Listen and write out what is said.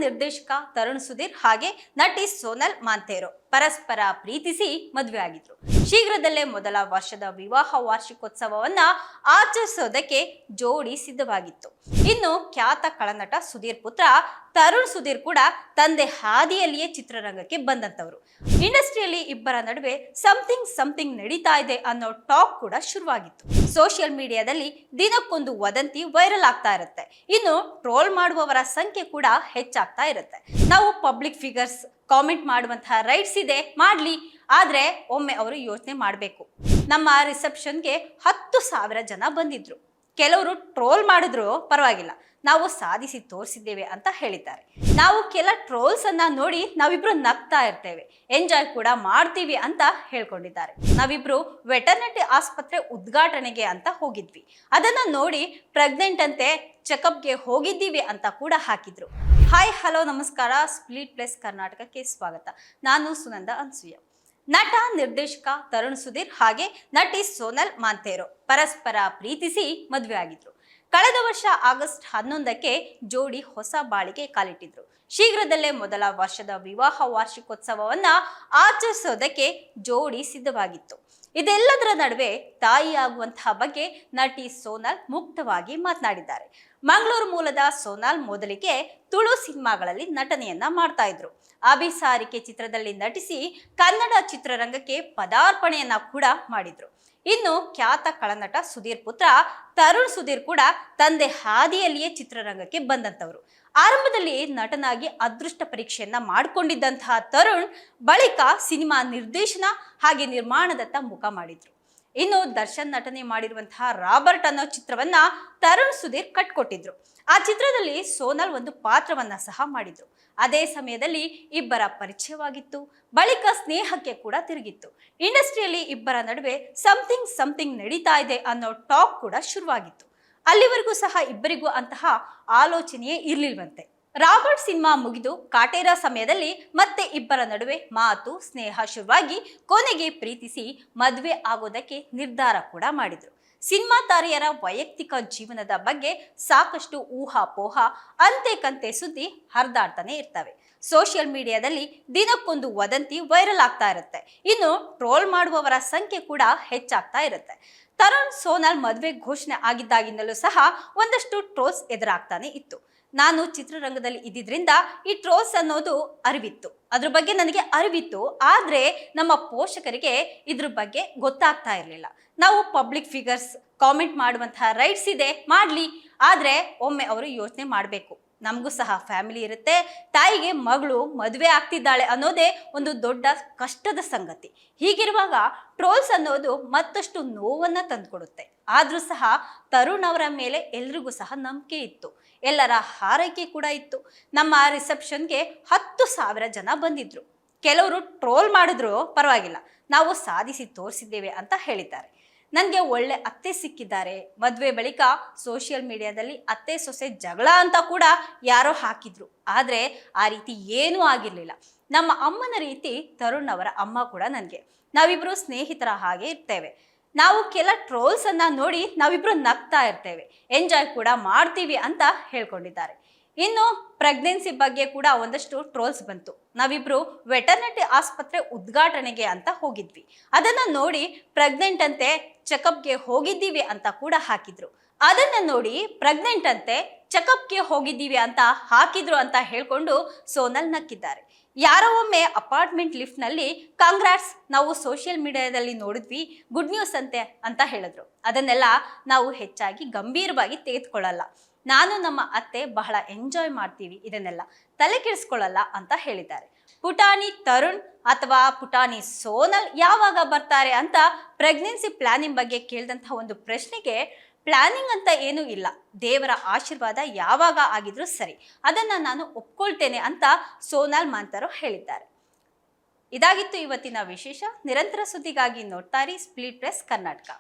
ನಿರ್ದೇಶಕ ತರುಣ್ ಸುಧೀರ್ ಹಾಗೆ ನಟಿ ಸೋನಲ್ ಮಾಂತೇರೋ ಪರಸ್ಪರ ಪ್ರೀತಿಸಿ ಮದುವೆ ಆಗಿದ್ರು. ಶೀಘ್ರದಲ್ಲೇ ಮೊದಲ ವರ್ಷದ ವಿವಾಹ ವಾರ್ಷಿಕೋತ್ಸವವನ್ನ ಆಚರಿಸೋದಕ್ಕೆ ಜೋಡಿ ಸಿದ್ಧವಾಗಿತ್ತು. ಇನ್ನು ಖ್ಯಾತ ಖಳನಟ ಸುಧೀರ್ ಪುತ್ರ ತರುಣ್ ಸುಧೀರ್ ಕೂಡ ತಂದೆ ಹಾದಿಯಲ್ಲಿಯೇ ಚಿತ್ರರಂಗಕ್ಕೆ ಬಂದಂತವರು. ಇಂಡಸ್ಟ್ರಿಯಲ್ಲಿ ಇಬ್ಬರ ನಡುವೆ ಸಮಥಿಂಗ್ ನಡೀತಾ ಇದೆ ಅನ್ನೋ ಟಾಕ್ ಕೂಡ ಶುರುವಾಗಿತ್ತು. ಸೋಷಿಯಲ್ ಮೀಡಿಯಾದಲ್ಲಿ ದಿನಕ್ಕೊಂದು ವದಂತಿ ವೈರಲ್ ಆಗ್ತಾ ಇರುತ್ತೆ. ಇನ್ನು ಟ್ರೋಲ್ ಮಾಡುವವರ ಸಂಖ್ಯೆ ಕೂಡ ಹೆಚ್ಚಾಗ್ತಾ ಇರುತ್ತೆ. ನಾವು ಪಬ್ಲಿಕ್ ಫಿಗರ್ಸ್, ಕಾಮೆಂಟ್ ಮಾಡುವಂತಹ ರೈಟ್ಸ್ ಇದೆ, ಮಾಡ್ಲಿ, ಆದ್ರೆ ಒಮ್ಮೆ ಅವರು ಯೋಚನೆ ಮಾಡಬೇಕು. ನಮ್ಮ ರಿಸೆಪ್ಷನ್ಗೆ 10,000 ಜನ ಬಂದಿದ್ರು. ಕೆಲವರು ಟ್ರೋಲ್ ಮಾಡಿದ್ರು ಪರವಾಗಿಲ್ಲ, ನಾವು ಸಾಧಿಸಿ ತೋರಿಸಿದ್ದೇವೆ ಅಂತ ಹೇಳಿದ್ದಾರೆ. ನಾವು ಕೆಲ ಟ್ರೋಲ್ಸ್ ಅನ್ನ ನೋಡಿ ನಾವಿಬ್ರು ನಗ್ತಾ ಇರ್ತೇವೆ, ಎಂಜಾಯ್ ಕೂಡ ಮಾಡ್ತೀವಿ ಅಂತ ಹೇಳ್ಕೊಂಡಿದ್ದಾರೆ. ನಾವಿಬ್ರು ವೆಟರ್ನರಿ ಆಸ್ಪತ್ರೆ ಉದ್ಘಾಟನೆಗೆ ಅಂತ ಹೋಗಿದ್ವಿ. ಅದನ್ನ ನೋಡಿ ಪ್ರೆಗ್ನೆಂಟ್ ಅಂತೆ, ಚೆಕಪ್ಗೆ ಹೋಗಿದ್ದೀವಿ ಅಂತ ಕೂಡ ಹಾಕಿದ್ರು. ಹಾಯ್ ಹಲೋ ನಮಸ್ಕಾರ, ಸ್ಪ್ಲಿಟ್ ಪ್ಲಸ್ ಕರ್ನಾಟಕಕ್ಕೆ ಸ್ವಾಗತ. ನಾನು ಸುನಂದ ಅನ್ಸೂಯ. ನಟ ನಿರ್ದೇಶಕ ತರುಣ್ ಸುಧೀರ್ ಹಾಗೆ ನಟಿ ಸೋನಲ್ ಮಾಂತೇರೋ ಪರಸ್ಪರ ಪ್ರೀತಿಸಿ ಮದುವೆ ಆಗಿದ್ರು. ಕಳೆದ ವರ್ಷ ಆಗಸ್ಟ್ 11ಕ್ಕೆ ಜೋಡಿ ಹೊಸ ಬಾಳಿಗೆ ಕಾಲಿಟ್ಟಿದ್ರು. ಶೀಘ್ರದಲ್ಲೇ ಮೊದಲ ವರ್ಷದ ವಿವಾಹ ವಾರ್ಷಿಕೋತ್ಸವವನ್ನ ಆಚರಿಸೋದಕ್ಕೆ ಜೋಡಿ ಸಿದ್ಧವಾಗಿತ್ತು. ಇದೆಲ್ಲದರ ನಡುವೆ ತಾಯಿಯಾಗುವಂತಹ ಬಗ್ಗೆ ನಟಿ ಸೋನಲ್ ಮುಕ್ತವಾಗಿ ಮಾತನಾಡಿದ್ದಾರೆ. ಮಂಗಳೂರು ಮೂಲದ ಸೋನಲ್ ಮೊದಲಿಗೆ ತುಳು ಸಿನಿಮಾಗಳಲ್ಲಿ ನಟನೆಯನ್ನ ಮಾಡ್ತಾ ಇದ್ರು. ಅಭಿಸಾರಿಕೆ ಚಿತ್ರದಲ್ಲಿ ನಟಿಸಿ ಕನ್ನಡ ಚಿತ್ರರಂಗಕ್ಕೆ ಪದಾರ್ಪಣೆಯನ್ನ ಕೂಡ ಮಾಡಿದ್ರು. ಇನ್ನು ಖ್ಯಾತ ಖಳನಟ ಸುಧೀರ್ ಪುತ್ರ ತರುಣ್ ಸುಧೀರ್ ಕೂಡ ತಂದೆ ಹಾದಿಯಲ್ಲಿಯೇ ಚಿತ್ರರಂಗಕ್ಕೆ ಬಂದಂತವರು. ಆರಂಭದಲ್ಲಿ ನಟನಾಗಿ ಅದೃಷ್ಟ ಪರೀಕ್ಷೆಯನ್ನ ಮಾಡಿಕೊಂಡಿದ್ದಂತಹ ತರುಣ್ ಬಳಿಕ ಸಿನಿಮಾ ನಿರ್ದೇಶನ ಹಾಗೆ ನಿರ್ಮಾಣದತ್ತ ಮುಖ ಮಾಡಿದ್ರು. ಇನ್ನು ದರ್ಶನ್ ನಟನೆ ಮಾಡಿರುವಂತಹ ರಾಬರ್ಟ್ ಅನ್ನೋ ಚಿತ್ರವನ್ನ ತರುಣ್ ಸುಧೀರ್ ಕಟ್ಕೊಟ್ಟಿದ್ರು. ಆ ಚಿತ್ರದಲ್ಲಿ ಸೋನಲ್ ಒಂದು ಪಾತ್ರವನ್ನ ಸಹ ಮಾಡಿದ್ರು. ಅದೇ ಸಮಯದಲ್ಲಿ ಇಬ್ಬರ ಪರಿಚಯವಾಗಿತ್ತು. ಬಳಿಕ ಸ್ನೇಹಕ್ಕೆ ಕೂಡ ತಿರುಗಿತ್ತು. ಇಂಡಸ್ಟ್ರಿಯಲ್ಲಿ ಇಬ್ಬರ ನಡುವೆ ಸಮಥಿಂಗ್ ನಡೀತಾ ಇದೆ ಅನ್ನೋ ಟಾಕ್ ಕೂಡ ಶುರುವಾಗಿತ್ತು. ಅಲ್ಲಿವರೆಗೂ ಸಹ ಇಬ್ಬರಿಗೂ ಅಂತಹ ಆಲೋಚನೆಯೇ ಇರ್ಲಿಲ್ವಂತೆ. ರಾಬರ್ಟ್ ಸಿನಿಮಾ ಮುಗಿದು ಕಾಟೇರ ಸಮಯದಲ್ಲಿ ಮತ್ತೆ ಇಬ್ಬರ ನಡುವೆ ಮಾತು ಸ್ನೇಹ ಶುರುವಾಗಿ ಕೊನೆಗೆ ಪ್ರೀತಿಸಿ ಮದುವೆ ಆಗೋದಕ್ಕೆ ನಿರ್ಧಾರ ಕೂಡ ಮಾಡಿದ್ರು. ಸಿನಿಮಾ ತಾರೆಯರ ವೈಯಕ್ತಿಕ ಜೀವನದ ಬಗ್ಗೆ ಸಾಕಷ್ಟು ಊಹಾಪೋಹ, ಅಂತೆ ಕಂತೆ ಸುದ್ದಿ ಹರಿದಾಡ್ತಾನೆ ಇರ್ತವೆ. ಸೋಷಿಯಲ್ ಮೀಡಿಯಾದಲ್ಲಿ ದಿನಕ್ಕೊಂದು ವದಂತಿ ವೈರಲ್ ಆಗ್ತಾ ಇರುತ್ತೆ. ಇನ್ನು ಟ್ರೋಲ್ ಮಾಡುವವರ ಸಂಖ್ಯೆ ಕೂಡ ಹೆಚ್ಚಾಗ್ತಾ ಇರುತ್ತೆ. ತರುಣ್ ಸೋನಲ್ ಮದುವೆ ಘೋಷಣೆ ಆಗಿದ್ದಾಗಿಂದಲೂ ಸಹ ಒಂದಷ್ಟು ಟ್ರೋಲ್ಸ್ ಎದುರಾಗ್ತಾನೆ ಇತ್ತು. ನಾನು ಚಿತ್ರರಂಗದಲ್ಲಿ ಇದ್ದಿದ್ರಿಂದ ಈ ಟ್ರೋಲ್ಸ್ ಅನ್ನೋದು ಅದ್ರ ಬಗ್ಗೆ ನನಗೆ ಅರಿವಿತ್ತು. ಆದ್ರೆ ನಮ್ಮ ಪೋಷಕರಿಗೆ ಇದ್ರ ಬಗ್ಗೆ ಗೊತ್ತಾಗ್ತಾ ಇರಲಿಲ್ಲ. ನಾವು ಪಬ್ಲಿಕ್ ಫಿಗರ್ಸ್, ಕಾಮೆಂಟ್ ಮಾಡುವಂತಹ ರೈಟ್ಸ್ ಇದೆ, ಮಾಡ್ಲಿ, ಆದ್ರೆ ಒಮ್ಮೆ ಅವರು ಯೋಚನೆ ಮಾಡಬೇಕು. ನಮಗೂ ಸಹ ಫ್ಯಾಮಿಲಿ ಇರುತ್ತೆ. ತಾಯಿಗೆ ಮಗಳು ಮದುವೆ ಆಗ್ತಿದ್ದಾಳೆ ಅನ್ನೋದೇ ಒಂದು ದೊಡ್ಡ ಕಷ್ಟದ ಸಂಗತಿ. ಹೀಗಿರುವಾಗ ಟ್ರೋಲ್ಸ್ ಅನ್ನೋದು ಮತ್ತಷ್ಟು ನೋವನ್ನ ತಂದುಕೊಡುತ್ತೆ. ಆದ್ರೂ ಸಹ ತರುಣ್ ಅವರ ಮೇಲೆ ಎಲ್ರಿಗೂ ಸಹ ನಂಬಿಕೆ ಇತ್ತು, ಎಲ್ಲರ ಹಾರೈಕೆ ಕೂಡ ಇತ್ತು. ನಮ್ಮ ರಿಸೆಪ್ಷನ್ಗೆ 10,000 ಜನ ಬಂದಿದ್ರು. ಕೆಲವರು ಟ್ರೋಲ್ ಮಾಡಿದ್ರು ಪರವಾಗಿಲ್ಲ, ನಾವು ಸಾಧಿಸಿ ತೋರಿಸಿದ್ದೇವೆ ಅಂತ ಹೇಳಿದ್ದಾರೆ. ನನಗೆ ಒಳ್ಳೆ ಅತ್ತೆ ಸಿಕ್ಕಿದ್ದಾರೆ. ಮದುವೆ ಬಳಿಕ ಸೋಷಿಯಲ್ ಮೀಡಿಯಾದಲ್ಲಿ ಅತ್ತೆ ಸೊಸೆ ಜಗಳ ಅಂತ ಕೂಡ ಯಾರೋ ಹಾಕಿದ್ರು. ಆದ್ರೆ ಆ ರೀತಿ ಏನೂ ಆಗಿರ್ಲಿಲ್ಲ. ನಮ್ಮ ಅಮ್ಮನ ರೀತಿ ತರುಣ್ ಅವರ ಅಮ್ಮ ಕೂಡ ನನಗೆ. ನಾವಿಬ್ರು ಸ್ನೇಹಿತರ ಹಾಗೆ ಇರ್ತೇವೆ. ನಾವು ಕೆಲ ಟ್ರೋಲ್ಸ್ ಅನ್ನ ನೋಡಿ ನಾವಿಬ್ರು ನಗ್ತಾ ಇರ್ತೇವೆ, ಎಂಜಾಯ್ ಕೂಡ ಮಾಡ್ತೀವಿ ಅಂತ ಹೇಳ್ಕೊಂಡಿದ್ದಾರೆ. ಇನ್ನು ಪ್ರೆಗ್ನೆನ್ಸಿ ಬಗ್ಗೆ ಕೂಡ ಒಂದಷ್ಟು ಟ್ರೋಲ್ಸ್ ಬಂತು. ನಾವಿಬ್ರು ವೆಟರ್ನರಿ ಆಸ್ಪತ್ರೆ ಉದ್ಘಾಟನೆಗೆ ಅಂತ ಹೋಗಿದ್ವಿ. ಅದನ್ನ ನೋಡಿ ಪ್ರೆಗ್ನೆಂಟ್ ಅಂತೆ, ಚೆಕಪ್ಗೆ ಹೋಗಿದ್ದೀವಿ ಅಂತ ಕೂಡ ಹಾಕಿದ್ರು. ಅದನ್ನ ನೋಡಿ ಪ್ರೆಗ್ನೆಂಟ್ ಅಂತೆ, ಚೆಕಪ್ಗೆ ಹೋಗಿದ್ದೀವಿ ಅಂತ ಹಾಕಿದ್ರು ಅಂತ ಹೇಳ್ಕೊಂಡು ಸೋನಲ್ ನಕ್ಕಿದ್ದಾರೆ. ಯಾರೋ ಒಮ್ಮೆ ಅಪಾರ್ಟ್ಮೆಂಟ್ ಲಿಫ್ಟ್ ನಲ್ಲಿ ಕಾಂಗ್ರಾಟ್ಸ್, ನಾವು ಸೋಷಿಯಲ್ ಮೀಡಿಯಾದಲ್ಲಿ ನೋಡಿದ್ವಿ, ಗುಡ್ ನ್ಯೂಸ್ ಅಂತೆ ಅಂತ ಹೇಳಿದ್ರು. ಅದನ್ನೆಲ್ಲ ನಾವು ಹೆಚ್ಚಾಗಿ ಗಂಭೀರವಾಗಿ ತೆಗೆದುಕೊಳ್ಳಲ್ಲ. ನಾನು ನಮ್ಮ ಅತ್ತೆ ಬಹಳ ಎಂಜಾಯ್ ಮಾಡ್ತೀವಿ, ಇದನ್ನೆಲ್ಲ ತಲೆ ಕೆಡಿಸ್ಕೊಳ್ಳಲ್ಲ ಅಂತ ಹೇಳಿದ್ದಾರೆ. ಪುಟಾಣಿ ತರುಣ್ ಅಥವಾ ಪುಟಾಣಿ ಸೋನಲ್ ಯಾವಾಗ ಬರ್ತಾರೆ ಅಂತ ಪ್ರೆಗ್ನೆನ್ಸಿ ಪ್ಲಾನಿಂಗ್ ಬಗ್ಗೆ ಕೇಳಿದಂತಹ ಒಂದು ಪ್ರಶ್ನೆಗೆ ಪ್ಲಾನಿಂಗ್ ಅಂತ ಏನೂ ಇಲ್ಲ, ದೇವರ ಆಶೀರ್ವಾದ ಯಾವಾಗ ಆಗಿದ್ರೂ ಸರಿ, ಅದನ್ನ ನಾನು ಒಪ್ಕೊಳ್ತೇನೆ ಅಂತ ಸೋನಲ್ ಮಾಂತೇರೋ ಹೇಳಿದ್ದಾರೆ. ಇದಾಗಿತ್ತು ಇವತ್ತಿನ ವಿಶೇಷ. ನಿರಂತರ ಸುದ್ದಿಗಾಗಿ ನೋಡ್ತಾ ಇರಿ ಸ್ಪ್ಲಿಟ್ ಪ್ರೆಸ್ ಕರ್ನಾಟಕ.